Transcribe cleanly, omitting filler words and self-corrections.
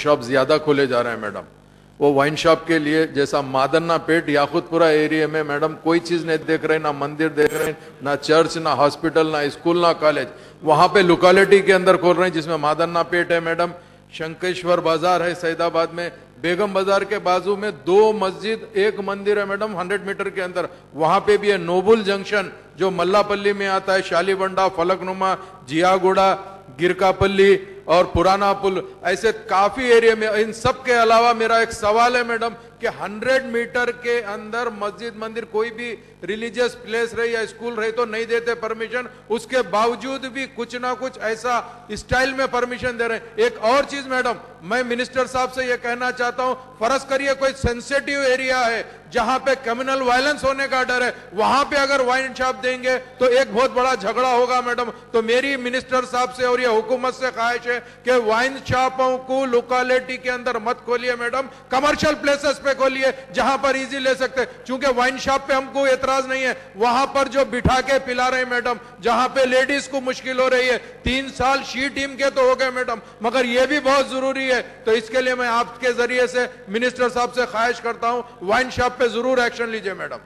Shop ज्यादा खोले जा रहे हैं मैडम। वो वाइन शॉप के लिए जैसा मादन्ना पेट याकुतपुरा एरिया में मैडम कोई चीज नहीं देख रहे, ना मंदिर देख रहे, ना चर्च, ना हॉस्पिटल, ना स्कूल, ना कॉलेज, वहां पे लोकेलिटी के अंदर खोल रहे हैं जिसमें मादन्ना पेट है मैडम, शंकेश्वर बाजार है सैदाबाद में, बेगम बाजार के बाजू में 2 मस्जिद 1 मंदिर है मैडम 100 मीटर के अंदर, वहां पे भी है नोबुल जंक्शन जो मल्लापल्ली में आता है, शालीबंडा, फलकनुमा, जियागुड़ा, गिरकापल्ली और पुराना पुल, ऐसे काफी एरिया में। इन सब के अलावा मेरा एक सवाल है मैडम कि 100 मीटर के अंदर मस्जिद, मंदिर, कोई भी रिलीजियस प्लेस रहे या स्कूल रहे तो नहीं देते परमिशन, उसके बावजूद भी कुछ ना कुछ ऐसा स्टाइल में परमिशन दे रहे हैं। एक और चीज मैडम, मैं मिनिस्टर साहब से यह कहना चाहता हूं, फर्ज करिए कोई सेंसिटिव एरिया है जहां पे क्रिमिनल वायलेंस होने का डर है, वहां पे अगर वाइन शॉप देंगे तो एक बहुत बड़ा झगड़ा होगा मैडम। तो मेरी मिनिस्टर साहब से और ये हुकूमत से ख्वाहिश है कि वाइन शॉपों को लोकेलिटी के अंदर मत खोलिए मैडम, कमर्शियल प्लेसेस पे खोलिए जहां पर इजी ले सकते हैं। चूंकि वाइन शॉप पे हमको एतराज नहीं है, वहां पर जो बिठा के पिला रहे हैं मैडम, जहां पे लेडीज को मुश्किल हो रही है, 3 साल शी टीम के तो हो गए मैडम, मगर यह भी बहुत जरूरी है। तो इसके लिए मैं आपके जरिए से मिनिस्टर साहब से ख्वाहिश करता हूं, वाइन शॉप पे जरूर एक्शन लीजिए मैडम।